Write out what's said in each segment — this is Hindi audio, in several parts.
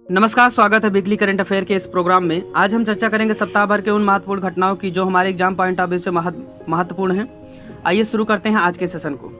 नमस्कार, स्वागत है वीकली करंट अफेयर के इस प्रोग्राम में। आज हम चर्चा करेंगे सप्ताह भर के उन महत्वपूर्ण घटनाओं की जो हमारे एग्जाम पॉइंट ऑफ व्यू से महत्वपूर्ण हैं। आइए शुरू करते हैं आज के सेशन को।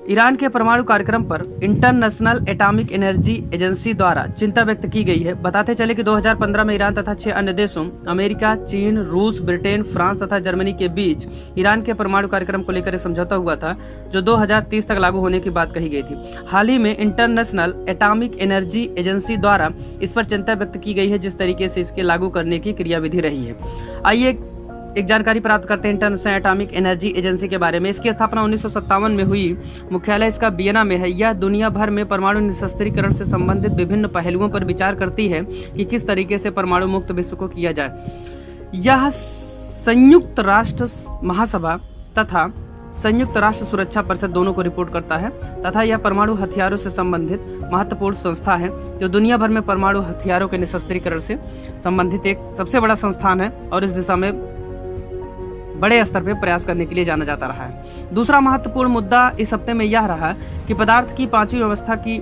ईरान के परमाणु कार्यक्रम पर इंटरनेशनल एटॉमिक एनर्जी एजेंसी द्वारा चिंता व्यक्त की गई है। बताते चले कि 2015 में ईरान तथा 6 अन्य देशों अमेरिका, चीन, रूस, ब्रिटेन, फ्रांस तथा जर्मनी के बीच ईरान के परमाणु कार्यक्रम को लेकर एक समझौता हुआ था जो 2030 तक लागू होने की बात कही गई थी। हाल ही में इंटरनेशनल एटॉमिक एनर्जी एजेंसी द्वारा इस पर चिंता व्यक्त की गई है जिस तरीके से इसके लागू करने की क्रियाविधि रही है। आइए एक जानकारी प्राप्त करते हैं इंटरनेशनल एटॉमिक एनर्जी एजेंसी के बारे में। इसकी स्थापना 1957 में हुई। मुख्यालय इसका वियना में है। यह दुनिया भर में परमाणु निरस्त्रीकरण से संबंधित विभिन्न पहलुओं पर विचार करती है कि किस तरीके से परमाणु मुक्त विश्व को किया जाए। यह संयुक्त राष्ट्र महासभा तथा संयुक्त राष्ट्र सुरक्षा परिषद दोनों को रिपोर्ट करता है तथा यह परमाणु हथियारों से संबंधित महत्वपूर्ण संस्था है जो दुनिया भर में परमाणु हथियारों के निरस्त्रीकरण से संबंधित एक सबसे बड़ा संस्थान है और इस दिशा में बड़े स्तर पर प्रयास करने के लिए जाना जाता रहा है। दूसरा महत्वपूर्ण मुद्दा इस हफ्ते में यह रहा कि पदार्थ की पांचवी अवस्था की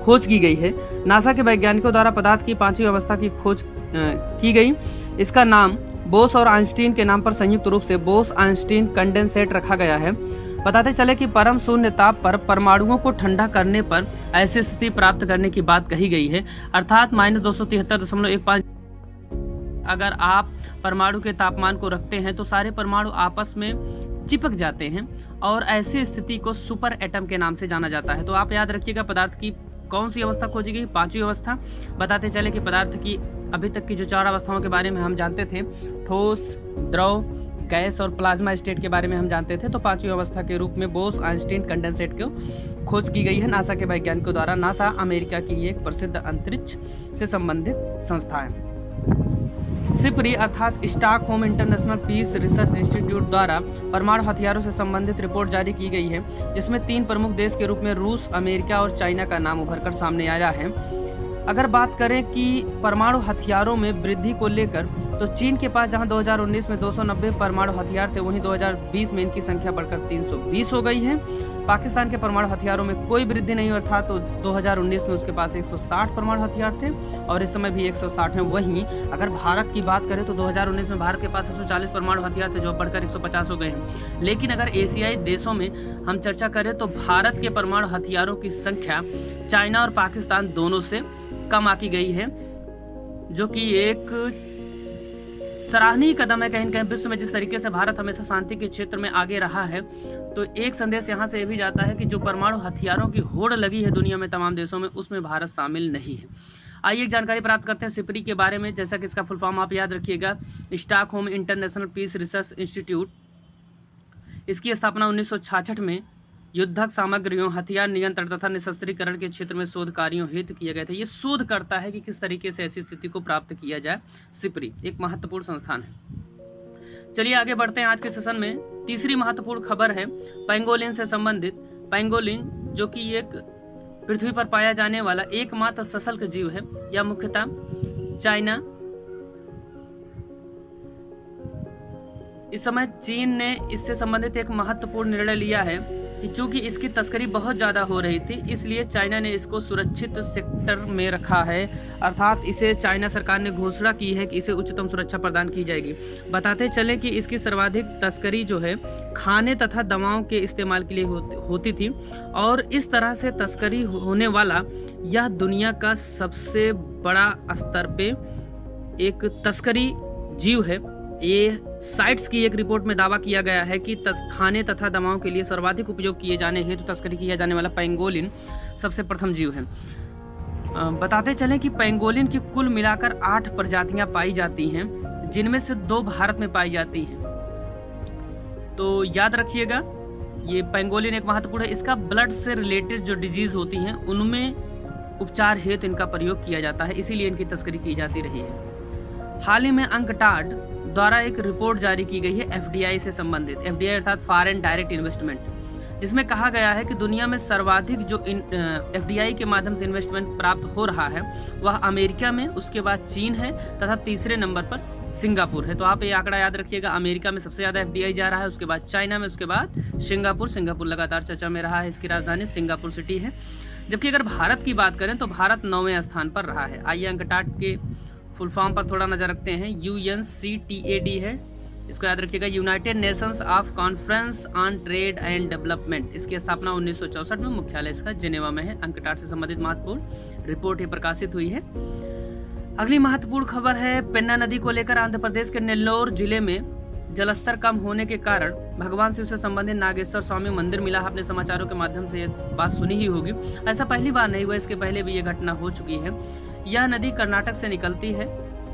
खोज की गई है। नासा के वैज्ञानिकों द्वारा पदार्थ की पांचवी अवस्था की खोज की गई। इसका नाम बोस और आइंस्टीन के नाम पर संयुक्त रूप से बोस आइंस्टीन कंडेंसेट रखा गया है। बताते चले कि परम शून्य ताप पर परमाणुओं को ठंडा करने पर ऐसी स्थिति प्राप्त करने की बात कही गई है, अर्थात -273.15। अगर आप परमाणु के तापमान को रखते हैं तो सारे परमाणु आपस में चिपक जाते हैं और ऐसी स्थिति को सुपर एटम के नाम से जाना जाता है। तो आप याद रखिएगा पदार्थ की कौन सी अवस्था खोजी गई, पांचवी अवस्था। बताते चले कि पदार्थ की अभी तक की जो 4 अवस्थाओं के बारे में हम जानते थे, ठोस, द्रव, गैस और प्लाज्मा स्टेट के बारे में हम जानते थे, तो पांचवी अवस्था के रूप में बोस आइंस्टीन कंडेंसेट को खोज की गई है नासा के वैज्ञानिकों द्वारा। नासा अमेरिका की एक प्रसिद्ध अंतरिक्ष से संबंधित संस्था है। सिपरी अर्थात Stockholm International Peace Research Institute द्वारा परमाणु हथियारों से संबंधित रिपोर्ट जारी की गई है जिसमें 3 प्रमुख देश के रूप में रूस, अमेरिका और चाइना का नाम उभर कर सामने आया है। अगर बात करें कि परमाणु हथियारों में वृद्धि को लेकर तो चीन के पास जहां 2019 में 290 परमाणु हथियार थे वहीं 2020 में इनकी संख्या बढ़कर 320 हो गई है। पाकिस्तान के परमाणु हथियारों में कोई वृद्धि नहीं हुई था, तो 2019 में उसके पास 160 परमाणु हथियार थे और इस समय भी 160 हैं। वहीं अगर भारत की बात करें तो 2019 में भारत के पास 140 परमाणु हथियार थे जो बढ़कर 150 हो गए हैं। लेकिन अगर एशियाई देशों में हम चर्चा करें तो भारत के परमाणु हथियारों की संख्या चाइना और पाकिस्तान दोनों से कम आकी गई है, जो कि एक सराहनीय कदम है। कहीं न कहीं विश्व में जिस तरीके से भारत हमेशा शांति के क्षेत्र में आगे रहा है, तो एक संदेश यहाँ से ये भी जाता है कि जो परमाणु हथियारों की होड़ लगी है दुनिया में तमाम देशों में, उसमें भारत शामिल नहीं है। आइए एक जानकारी प्राप्त करते हैं सिपरी के बारे में, जैसा कि इसका फुल फॉर्म आप याद रखिएगा, Stockholm International Peace Research Institute. इसकी स्थापना 1966 में युद्धक सामग्रियों, हथियार नियंत्रण तथा निरस्त्रीकरण के क्षेत्र में शोध कार्यों हेतु किया गया था। ये शोध करता है कि किस तरीके से ऐसी स्थिति को प्राप्त किया जाए। सिपरी एक महत्वपूर्ण संस्थान है। चलिए आगे बढ़ते हैं आज के सेशन में। तीसरी महत्वपूर्ण खबर है पेंगोलिन से संबंधित। पेंगोलिन जो कि एक पृथ्वी पर पाया जाने वाला एकमात्र सशल्क जीव है। यह मुख्यतः चाइना, इस समय चीन ने इससे संबंधित एक महत्वपूर्ण निर्णय लिया है कि चूंकि इसकी तस्करी बहुत ज्यादा हो रही थी, इसलिए चाइना ने इसको सुरक्षित सेक्टर में रखा है, अर्थात इसे चाइना सरकार ने घोषणा की है कि इसे उच्चतम सुरक्षा प्रदान की जाएगी। बताते चले कि इसकी सर्वाधिक तस्करी जो है खाने तथा दवाओं के इस्तेमाल के लिए होती थी और इस तरह से तस्करी होने वाला यह दुनिया का सबसे बड़ा स्तर पे एक तस्करी जीव है। ये साइट्स की एक रिपोर्ट में दावा किया गया है कि खाने तथा दवाओं के लिए सर्वाधिक उपयोग किए जाने हेतु तस्करी किया जाने वाला पेंगोलिन सबसे प्रथम जीव है। बताते चलें कि पेंगोलिन की कुल मिलाकर 8 प्रजातियां पाई जाती हैं, जिनमें से 2 भारत में पाई जाती हैं। तो याद रखिएगा ये पेंगोलिन एक महत्वपूर्ण है। इसका ब्लड से रिलेटेड जो डिजीज होती हैं उनमें उपचार हेतु इनका प्रयोग किया जाता है, इसीलिए इनकी तस्करी की जाती रही है। हाल ही में अंकटाड द्वारा एक रिपोर्ट जारी की गई है एफडीआई से संबंधित। एफडीआई अर्थात फॉरेन डायरेक्ट इन्वेस्टमेंट, जिसमें कहा गया है कि दुनिया में सर्वाधिक जो एफडीआई के माध्यम से इन्वेस्टमेंट प्राप्त हो रहा है वह अमेरिका में, उसके बाद चीन है तथा तीसरे नंबर पर सिंगापुर है। तो आप ये आंकड़ा याद रखिएगा, अमेरिका में सबसे ज्यादा एफडीआई जा रहा है, उसके बाद चाइना में, उसके बाद सिंगापुर लगातार चर्चा में रहा है। इसकी राजधानी सिंगापुर सिटी है। जबकि अगर भारत की बात करें तो भारत 9वें स्थान पर रहा है। आइए अंकटाड के फुल फॉर्म पर थोड़ा नजर रखते हैं। UNCTAD है, इसको याद रखिएगा, United Nations of conference on trade and development. इसकी स्थापना 1964 में, मुख्यालय इसका जिनेवा में है। अंकटाड से संबंधित महत्वपूर्ण रिपोर्ट ये प्रकाशित हुई है। अगली महत्वपूर्ण खबर है पेन्ना नदी को लेकर। आंध्र प्रदेश के नेल्लोर जिले में जलस्तर कम होने के कारण भगवान शिव से संबंधित नागेश्वर स्वामी मंदिर मिला। आपने समाचारों के माध्यम से ये बात सुनी ही होगी। ऐसा पहली बार नहीं हुआ, इसके पहले भी ये घटना हो चुकी है। यह नदी कर्नाटक से निकलती है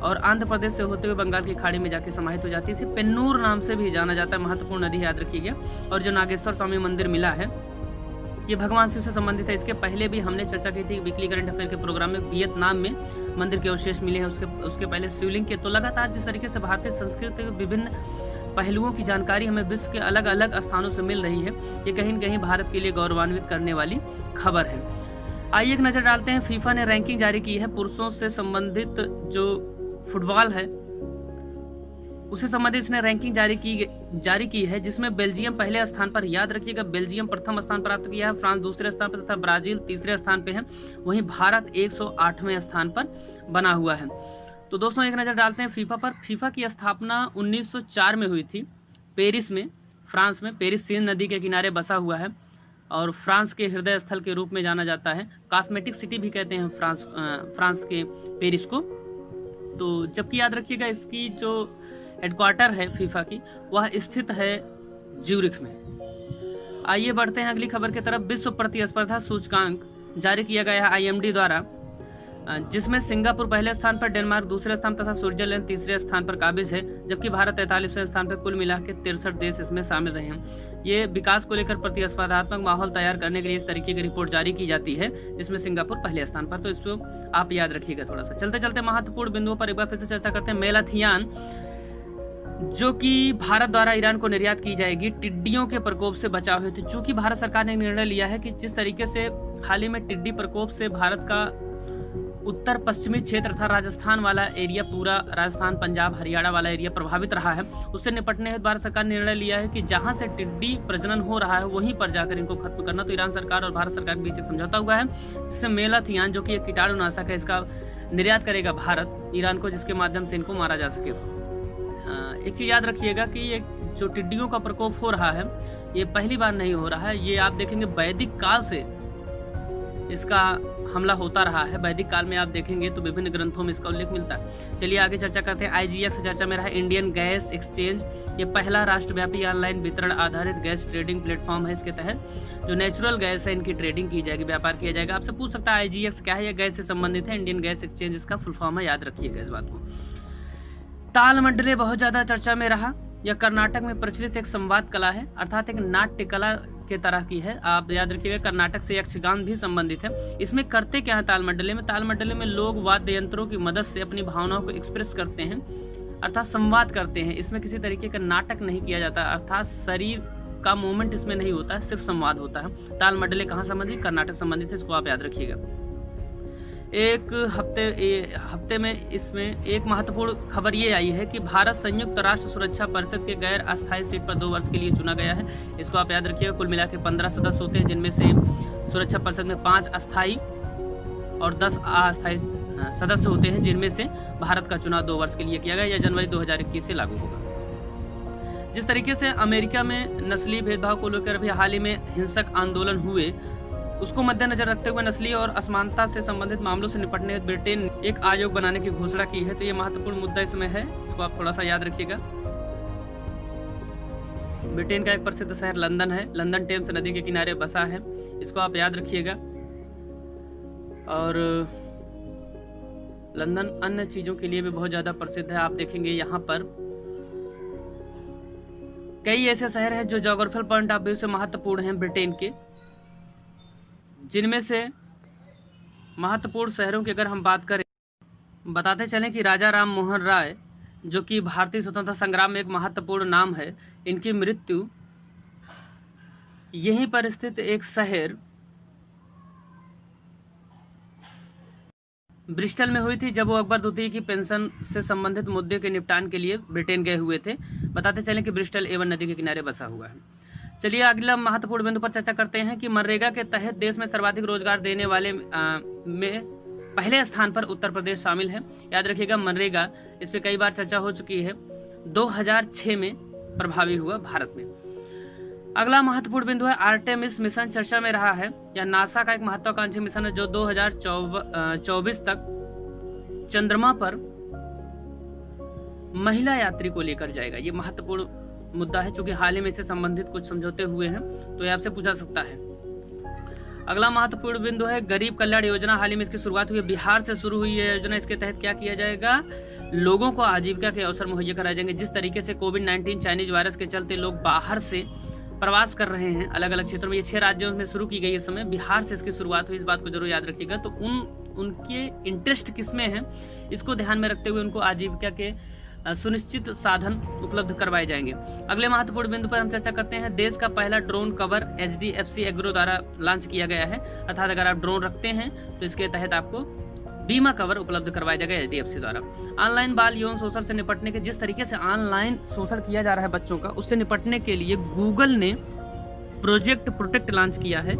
और आंध्र प्रदेश से होते हुए बंगाल की खाड़ी में जाके समाहित हो जाती है। इसे पेन्नूर नाम से भी जाना जाता है। महत्वपूर्ण नदी याद रखिएगा। और जो नागेश्वर स्वामी मंदिर मिला है ये भगवान शिव से संबंधित है। इसके पहले भी हमने चर्चा की थी वीकली करंट अफेयर के प्रोग्राम में। वियतनाम में मंदिर के अवशेष मिले हैं, उसके पहले शिवलिंग के। तो लगातार जिस तरीके से भारतीय संस्कृति के विभिन्न पहलुओं की जानकारी हमें विश्व के अलग अलग स्थानों से मिल रही है, ये कहीं न कहीं भारत के लिए गौरवान्वित करने वाली खबर है। आइए एक नजर डालते हैं। फीफा ने रैंकिंग जारी की है पुरुषों से संबंधित जो फुटबॉल है उससे संबंधित इसने रैंकिंग जारी की है, जिसमें बेल्जियम पहले स्थान पर। याद रखिएगा, बेल्जियम प्रथम स्थान प्राप्त किया है, फ्रांस दूसरे स्थान पर तथा ब्राजील तीसरे स्थान पे है। वहीं भारत 108वें स्थान पर बना हुआ है। तो दोस्तों एक नजर डालते हैं फीफा पर। फीफा की स्थापना 1904 में हुई थी पेरिस में, फ्रांस में। पेरिस सीन नदी के किनारे बसा हुआ है और फ्रांस के हृदय स्थल के रूप में जाना जाता है। कॉस्मेटिक सिटी भी कहते हैं फ्रांस के पेरिस को। तो जबकि याद रखिएगा इसकी जो हेडक्वार्टर है फीफा की वह स्थित है ज्यूरिख में। आइए बढ़ते हैं अगली खबर की तरफ। विश्व प्रतिस्पर्धा सूचकांक जारी किया गया है IMD द्वारा, जिसमें सिंगापुर पहले स्थान पर, डेनमार्क दूसरे स्थान तथा स्विट्जरलैंड तीसरे स्थान पर काबिज है। जबकि भारत 43वें स्थान पर। कुल मिला के 63 देश इसमें शामिल रहे हैं। ये विकास को लेकर प्रतिस्पर्धात्मक माहौल तैयार करने के लिए इस तरीके की रिपोर्ट जारी की जाती है, जिसमें सिंगापुर पहले स्थान पर। तो इसको आप याद रखिएगा थोड़ा सा। चलते चलते महत्वपूर्ण बिंदुओं पर एक बार फिर से चर्चा करते हैं। मेलाथियान जो कि भारत द्वारा ईरान को निर्यात की जाएगी टिड्डियों के प्रकोप से बचाव हेतु। चूंकि भारत सरकार ने निर्णय लिया है कि जिस तरीके से हाल ही में टिड्डी प्रकोप से भारत का उत्तर पश्चिमी क्षेत्र था, राजस्थान वाला एरिया, पूरा राजस्थान पंजाब हरियाणा वाला एरिया प्रभावित रहा है, उससे निपटने हेतु भारत सरकार ने निर्णय लिया है कि जहां से टिड्डी प्रजनन हो रहा है वहीं पर जाकर इनको खत्म करना। तो ईरान सरकार और भारत सरकार के बीच एक समझौता हुआ है, जिससे मेलाथियान जो कि एक कीटाणुनाशक है, इसका निर्यात करेगा भारत ईरान को, जिसके माध्यम से इनको मारा जा सके। एक चीज याद रखिएगा कि ये जो टिड्डियों का प्रकोप हो रहा है ये पहली बार नहीं हो रहा है। ये आप देखेंगे वैदिक काल से इसका हमला होता रहा है। वैदिक काल में आप देखेंगे तो विभिन्न ग्रंथों में इसका उल्लेख मिलता है। चलिए आगे चर्चा करते हैं। IGX चर्चा में रहा इंडियन गैस एक्सचेंज। ये पहला राष्ट्रव्यापी ऑनलाइन वितरण आधारित गैस ट्रेडिंग प्लेटफॉर्म है। इसके तहत जो नेचुरल गैस है इनकी ट्रेडिंग की जाएगी, व्यापार किया जाएगा। आपसे पूछ सकता है IGX क्या है? यह गैस से संबंधित है। इंडियन गैस एक्सचेंज इसका फुल फॉर्म है, याद रखिएगा इस बात को। ताल मंडले बहुत ज्यादा चर्चा में रहा। यह कर्नाटक में प्रचलित एक संवाद कला है, अर्थात एक नाट्य कला के तरह की है। आप याद रखिएगा कर्नाटक से यक्षगान भी संबंधित है। इसमें करते क्या है ताल मंडले में? ताल मंडले में लोग वाद्य यंत्रों की मदद से अपनी भावनाओं को एक्सप्रेस करते हैं, अर्थात संवाद करते हैं। इसमें किसी तरीके का नाटक नहीं किया जाता, अर्थात शरीर का मूवमेंट इसमें नहीं होता है, सिर्फ संवाद होता है। ताल मंडले कहाँ संबंधित? कर्नाटक संबंधित है, इसको आप याद रखिएगा। एक हफ्ते में इसमें एक महत्वपूर्ण खबर ये आई है कि भारत संयुक्त राष्ट्र सुरक्षा परिषद के गैर अस्थायी सीट पर 2 वर्ष के लिए चुना गया है। इसको आप याद रखिएगा। कुल मिला के 15 सदस्य होते हैं, जिनमें से सुरक्षा परिषद में 5 अस्थायी और 10 अस्थायी सदस्य होते हैं, जिनमें से भारत का चुनाव 2 वर्ष के लिए किया गया। यह जनवरी 2021 से लागू होगा। जिस तरीके से अमेरिका में नस्लीय भेदभाव को लेकर भी हाल ही में हिंसक आंदोलन हुए, उसको मद्देनजर रखते हुए नस्लीय और असमानता से संबंधित मामलों से निपटने ब्रिटेन ने एक आयोग बनाने की घोषणा की है। तो ये महत्वपूर्ण मुद्दा इसमें है, इसको आप थोड़ा सा याद रखिएगा। ब्रिटेन का एक प्रसिद्ध शहर लंदन है। लंदन टेम्स नदी के किनारे बसा है, इसको आप याद रखिएगा। और लंदन अन्य चीजों के लिए भी बहुत ज्यादा प्रसिद्ध है। आप देखेंगे यहाँ पर कई ऐसे शहर हैं जो ज्योग्राफिकल पॉइंट ऑफ व्यू से महत्वपूर्ण हैं ब्रिटेन के, जिनमें से महत्वपूर्ण शहरों की अगर हम बात करें, बताते चलें कि राजा राम मोहन राय, जो कि भारतीय स्वतंत्रता संग्राम में एक महत्वपूर्ण नाम है, इनकी मृत्यु यहीं पर स्थित एक शहर ब्रिस्टल में हुई थी, जब वो अकबर द्वितीय की पेंशन से संबंधित मुद्दे के निपटान के लिए ब्रिटेन गए हुए थे। बताते चलें कि ब्रिस्टल एवन नदी के किनारे बसा हुआ है। चलिए अगला महत्वपूर्ण बिंदु पर चर्चा करते हैं कि मनरेगा के तहत देश में सर्वाधिक रोजगार देने वाले में पहले स्थान पर उत्तर प्रदेश शामिल है। याद रखिएगा मनरेगा, इस पे कई बार चर्चा हो चुकी है, 2006 में प्रभावी हुआ भारत में। अगला महत्वपूर्ण बिंदु है आर्टेमिस मिशन चर्चा में रहा है। यह नासा का एक महत्वाकांक्षी मिशन है जो 2024 तक चंद्रमा पर महिला यात्री को लेकर जाएगा। ये महत्वपूर्ण मुद्दा है, चूंकि हाल ही में इससे संबंधित कुछ समझौते हुए हैं, तो ये आपसे पूछा सकता है। अगला महत्वपूर्ण बिंदु है गरीब कल्याण योजना। हाल ही में इसकी शुरुआत हुई है, बिहार से शुरू हुई है योजना। इसके तहत क्या किया जाएगा? लोगों को आजीविका के अवसर मुहैया कराए जाएंगे। जिस तरीके से कोविड-19 चाइनीज वायरस के चलते लोग बाहर से प्रवास कर रहे हैं अलग अलग क्षेत्रों में, ये 6 राज्यों में शुरू की गई इस समय, बिहार से इसकी शुरुआत हुई, इस बात को जरूर याद रखिएगा। तो उनके इंटरेस्ट किसमें है, इसको ध्यान में रखते हुए उनको आजीविका के सुनिश्चित साधन उपलब्ध करवाए जाएंगे। अगले महत्वपूर्ण बिंदु पर हम चर्चा करते हैं देश का पहला ड्रोन कवर HDFC एग्रो द्वारा लॉन्च किया गया है। अर्थात अगर आप ड्रोन रखते हैं तो इसके तहत आपको बीमा कवर उपलब्ध करवाया जाएगा HDFC द्वारा। ऑनलाइन बाल यौन शोषण से निपटने के, जिस तरीके से ऑनलाइन शोषण किया जा रहा है बच्चों का, उससे निपटने के लिए गूगल ने प्रोजेक्ट प्रोटेक्ट लॉन्च किया है।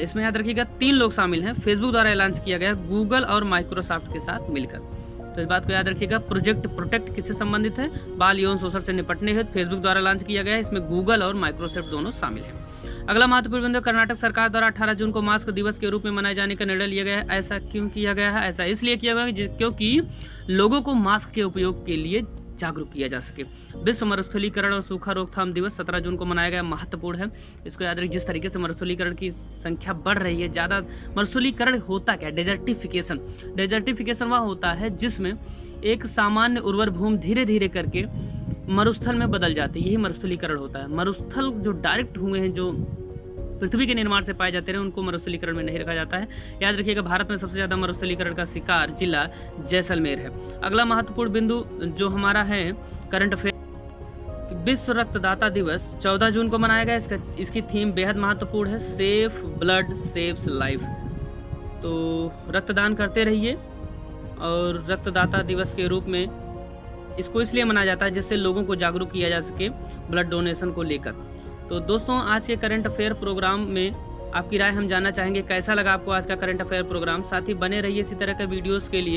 इसमें याद रखिएगा 3 लोग शामिल हैं। फेसबुक द्वारा लॉन्च किया गया, गूगल और माइक्रोसॉफ्ट के साथ मिलकर। तो इस बात को याद रखिएगा। प्रोजेक्ट प्रोटेक्ट किससे संबंधित है? बाल यौन शोषण से निपटने हेतु फेसबुक द्वारा लॉन्च किया गया है। इसमें गूगल और माइक्रोसॉफ्ट दोनों शामिल हैं। अगला महत्वपूर्ण बिंदु, कर्नाटक सरकार द्वारा 18 जून को मास्क दिवस के रूप में मनाए जाने का निर्णय लिया गया है। ऐसा क्यों किया गया है? ऐसा इसलिए किया गया है क्योंकि लोगों को मास्क के उपयोग के लिए जागरूक किया जा सके। विश्व मरुस्थलीकरण और सूखा रोकथाम दिवस 17 जून को मनाया गया, महत्वपूर्ण है, इसको याद रखिए। जिस तरीके से मरुस्थलीकरण की संख्या बढ़ रही है, ज्यादा मरुस्थलीकरण होता क्या? डेजर्टिफिकेशन वह होता है जिसमें एक सामान्य उर्वर भूमि धीरे धीरे करके मरुस्थल में बदल जाती है, यही मरुस्थलीकरण होता है। मरुस्थल जो डायरेक्ट हुए हैं, जो पृथ्वी के निर्माण से पाए जाते हैं, उनको मरुस्थलीकरण में नहीं रखा जाता है। याद रखिएगा भारत में सबसे ज्यादा मरुस्थलीकरण का शिकार जिला जैसलमेर है। अगला महत्वपूर्ण बिंदु जो हमारा है करंट अफेयर, विश्व रक्तदाता दिवस 14 जून को मनाया गया। इसकी थीम बेहद महत्वपूर्ण है, सेफ ब्लड सेव्स लाइफ। तो रक्तदान करते रहिए, और रक्तदाता दिवस के रूप में इसको इसलिए मनाया जाता है जिससे लोगों को जागरूक किया जा सके ब्लड डोनेशन को लेकर। तो दोस्तों आज के करंट अफेयर प्रोग्राम में आपकी राय हम जानना चाहेंगे, कैसा लगा आपको आज का करंट अफेयर प्रोग्राम। साथ ही बने रहिए इसी तरह के वीडियोस के लिए।